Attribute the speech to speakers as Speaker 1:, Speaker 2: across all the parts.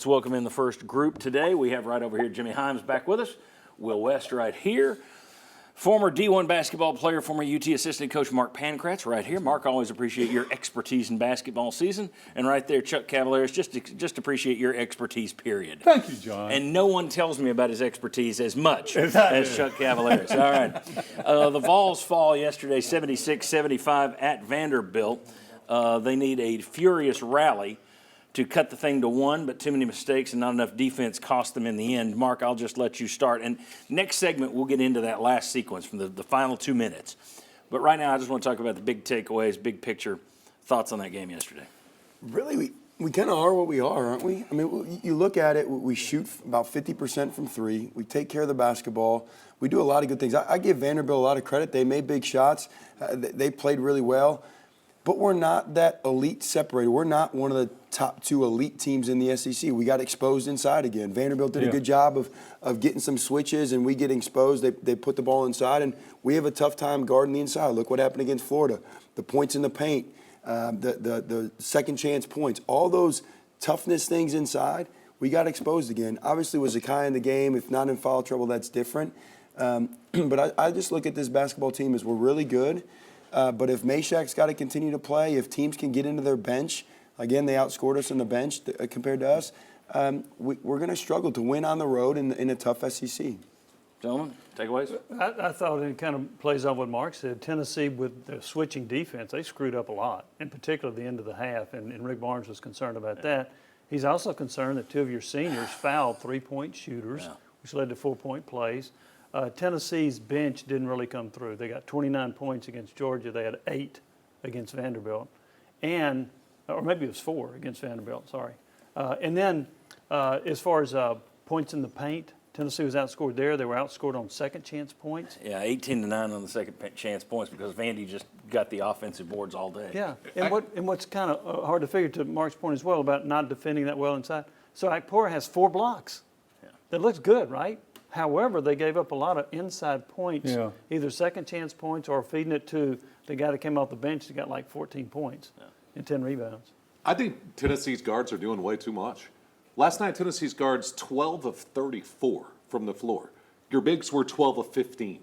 Speaker 1: Let's welcome in the first group today. We have right over here Jimmy Himes back with us, Will West right here, former D1 basketball player, former UT assistant coach Mark Pankratz right here. Mark, always appreciate your expertise in basketball season. And right there, Chuck Cavaleris, just appreciate your expertise, period.
Speaker 2: Thank you, John.
Speaker 1: And no one tells me about his expertise as much as Chuck Cavaleris. All right. The Vols fall yesterday 76-75 at Vanderbilt. They need a furious rally to cut the thing to one, but too many mistakes and not enough defense cost them in the end. Mark, I'll just let you start. And next segment, we'll get into that last sequence from the final 2 minutes. But right now, I just want to talk about the big takeaways, big picture thoughts on that game yesterday.
Speaker 3: Really, we kind of are what we are, aren't we? I mean, you look at it, we shoot about 50% from three. We take care of the basketball. We do a lot of good things. I give Vanderbilt a lot of credit. They made big shots. They played really well. But we're not that elite separator. We're not one of the top two elite teams in the SEC. We got exposed inside again. Vanderbilt did a good job of getting some switches, and we get exposed. They put the ball inside, and we have a tough time guarding the inside. Look what happened against Florida. The points in the paint, the second chance points, all those toughness things inside, we got exposed again. Obviously, with Zakai in the game, if not in foul trouble, that's different. But I just look at this basketball team as we're really good. But if Meshak's got to continue to play, if teams can get into their bench, again, they outscored us on the bench compared to us, we're going to struggle to win on the road in a tough SEC.
Speaker 1: Gentlemen, takeaways?
Speaker 4: I thought it kind of plays on what Mark said. Tennessee, with the switching defense, they screwed up a lot, in particular the end of the half, and Rick Barnes was concerned about that. He's also concerned that two of your seniors fouled three-point shooters, which led to four-point plays. Tennessee's bench didn't really come through. They got 29 points against Georgia. They had 8 against Vanderbilt. Or maybe it was 4 against Vanderbilt, sorry. And then as far as points in the paint, Tennessee was outscored there. They were outscored on second chance points.
Speaker 1: Yeah, 18-9 on the second chance points because Vandy just got the offensive boards all day.
Speaker 4: Yeah, and what's kind of hard to figure, to Mark's point as well, about not defending that well inside. So Akpora has 4 blocks. Yeah. That looks good, right? However, they gave up a lot of inside points, either second chance points or feeding it to the guy that came off the bench that got like 14 points and 10 rebounds.
Speaker 5: I think Tennessee's guards are doing way too much. Last night, Tennessee's guards 12 of 34 from the floor. Your bigs were 12 of 15.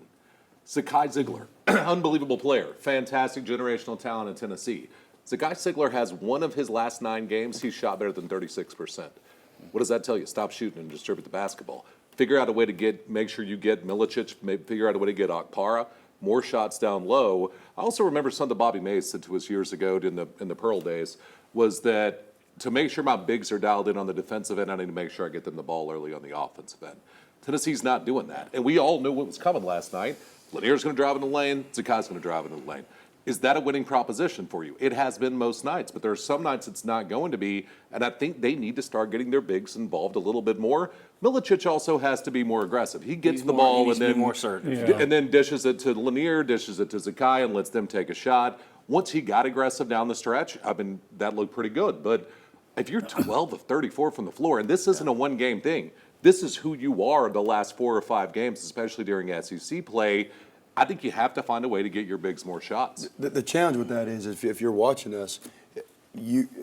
Speaker 5: Zakai Zeigler, unbelievable player, fantastic generational talent in Tennessee. Zakai Zeigler has one of his last 9 games, he's shot better than 36%. What does that tell you? Stop shooting and distribute the basketball. Figure out a way to make sure you get Milicic, figure out a way to get Akpara, more shots down low. I also remember something Bobby Mays said to us years ago in the Pearl days, was that to make sure my bigs are dialed in on the defensive end, I need to make sure I get them the ball early on the offensive end. Tennessee's not doing that. And we all knew what was coming last night. Lanier's going to drive in the lane, Zakai's going to drive in the lane. Is that a winning proposition for you? It has been most nights, but there are some nights it's not going to be, and I think they need to start getting their bigs involved a little bit more. Milicic also has to be more aggressive. He gets the ball and then
Speaker 1: more certain.
Speaker 5: And then dishes it to Lanier, dishes it to Zakai, and lets them take a shot. Once he got aggressive down the stretch, I mean, that looked pretty good. But if you're 12 of 34 from the floor, and this isn't a one-game thing, this is who you are the last 4 or 5 games, especially during SEC play. I think you have to find a way to get your bigs more shots.
Speaker 3: The challenge with that is if you're watching us,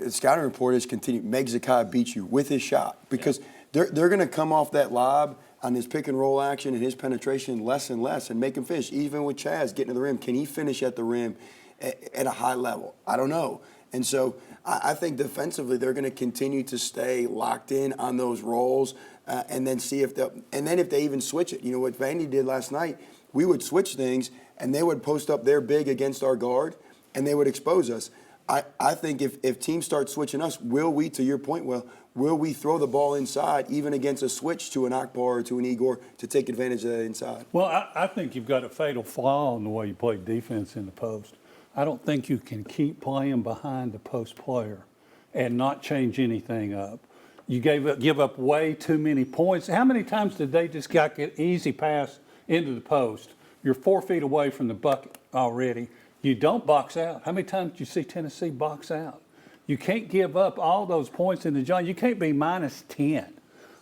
Speaker 3: scouting report is continue. Make Zakai beat you with his shot because they're going to come off that lob on his pick and roll action and his penetration less and less and make him finish. Even with Chaz getting to the rim, can he finish at the rim at a high level? I don't know. And so I think defensively they're going to continue to stay locked in on those rolls and then see if they even switch it. You know what Vandy did last night? We would switch things, and they would post up their big against our guard, and they would expose us. I think if teams start switching us, will we, to your point, will we throw the ball inside, even against a switch to an Akbar or to an Igor, to take advantage of that inside?
Speaker 2: Well, I think you've got a fatal flaw in the way you play defense in the post. I don't think you can keep playing behind the post player and not change anything up. You give up way too many points. How many times did they just get an easy pass into the post? You're 4 feet away from the bucket already. You don't box out. How many times did you see Tennessee box out? You can't give up all those points in the zone. You can't be minus 10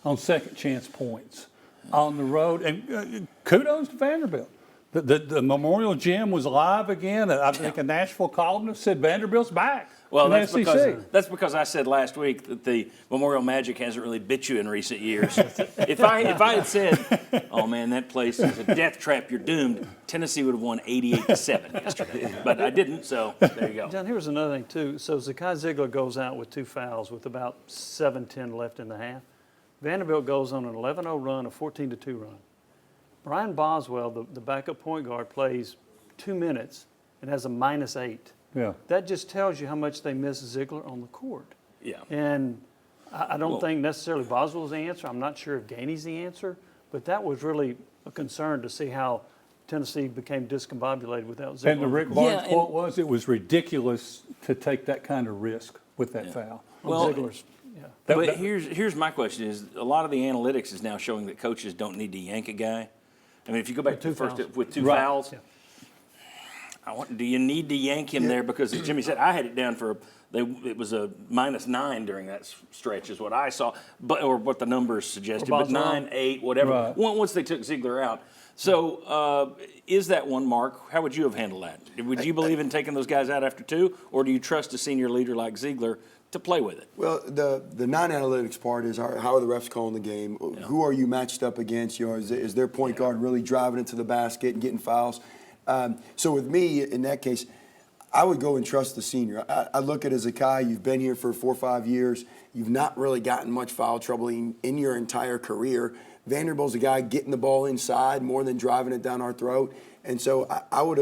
Speaker 2: on second chance points on the road. And kudos to Vanderbilt. The Memorial Gym was live again. I think a Nashville columnist said Vanderbilt's back.
Speaker 1: Well,
Speaker 2: in
Speaker 1: that's
Speaker 2: the
Speaker 1: because
Speaker 2: SEC.
Speaker 1: I said last week that the Memorial Magic hasn't really bit you in recent years. if I had said, "Oh man, that place is a death trap, you're doomed," Tennessee would have won 88-7 yesterday. But I didn't, so there you go.
Speaker 4: John, here's another thing, too. So Zakai Zeigler goes out with 2 fouls with about 7:10 left in the half. Vanderbilt goes on an 11-0 run, a 14-2 run. Brian Boswell, the backup point guard, plays 2 minutes and has a -8.
Speaker 2: Yeah.
Speaker 4: That just tells you how much they miss Ziegler on the court.
Speaker 1: Yeah.
Speaker 4: And I don't think necessarily Boswell's the answer. I'm not sure if Gainey's the answer, but that was really a concern to see how Tennessee became discombobulated without Ziegler.
Speaker 2: And the Rick Barnes
Speaker 1: Yeah, and-
Speaker 2: quote was, it was ridiculous to take that kind of risk with that foul.
Speaker 1: Well,
Speaker 4: Ziegler's, yeah.
Speaker 1: But here's my question: is a lot of the analytics is now showing that coaches don't need to yank a guy. I mean, if you go back to the first
Speaker 4: fouls.
Speaker 1: with 2
Speaker 2: Right.
Speaker 1: fouls,
Speaker 4: Yeah.
Speaker 1: do you need to yank him there? Because as Jimmy said, I had it down for it was a -9 during that stretch, is what I saw, or what the numbers suggested. But
Speaker 4: Boswell.
Speaker 1: 9, 8, whatever.
Speaker 2: Right.
Speaker 1: Once they took Ziegler out. So is that one, Mark? How would you have handled that? Would you believe in taking those guys out after 2, or do you trust a senior leader like Ziegler to play with it?
Speaker 3: Well, the non-analytics part is how are the refs calling the game? Who are you matched up against? Is their point guard really driving into the basket and getting fouls? So with me, in that case, I would go and trust the senior. I look at Zakai. You've been here for 4 or 5 years. You've not really gotten much foul trouble in your entire career. Vanderbilt's a guy getting the ball inside more than driving it down our throat. And so I would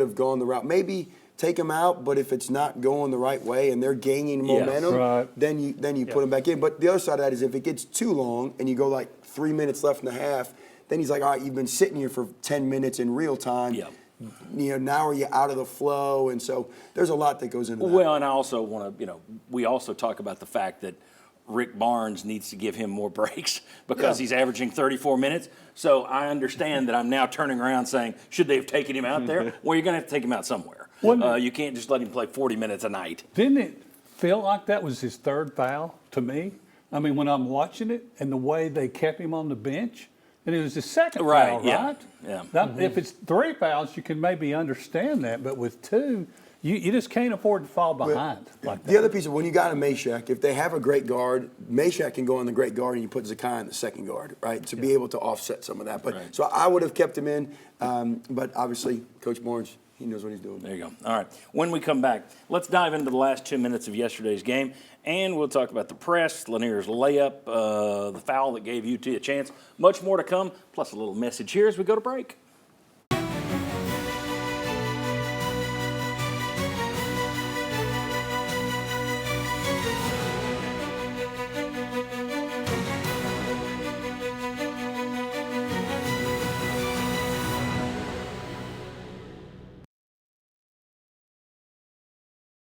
Speaker 3: have gone the route. Maybe take them out, but if it's not going the right way and they're gaining momentum,
Speaker 2: Right.
Speaker 3: then you put them back in. But the other side of that is if it gets too long and you go like 3 minutes left in the half, then he's like, all right, you've been sitting here for 10 minutes in real time.
Speaker 1: Yeah.
Speaker 3: Now are you out of the flow? And so there's a lot that goes into that.
Speaker 1: Well, and I also want to, we also talk about the fact that Rick Barnes needs to give him more breaks because he's averaging 34 minutes. So I understand that I'm now turning around saying, should they have taken him out there? Well, you're going to have to take him out somewhere. You can't just let him play 40 minutes a night.
Speaker 2: Didn't it feel like that was his 3rd foul to me? I mean, when I'm watching it and the way they kept him on the bench, and it was his 2nd foul, right?
Speaker 1: Yeah.
Speaker 2: If it's 3 fouls, you can maybe understand that, but with 2, you just can't afford to fall behind like that.
Speaker 3: The other piece of when you got a Meshack, if they have a great guard, Meshack can go on the great guard and you put Zakai in the 2nd guard, right? To be able to offset some of that. But so I would have kept him in, but obviously Coach Barnes, he knows what he's doing.
Speaker 1: There you go. All right. When we come back, let's dive into the last 2 minutes of yesterday's game, and we'll talk about the press, Lanier's layup, the foul that gave UT a chance. Much more to come, plus a little message here as we go to break.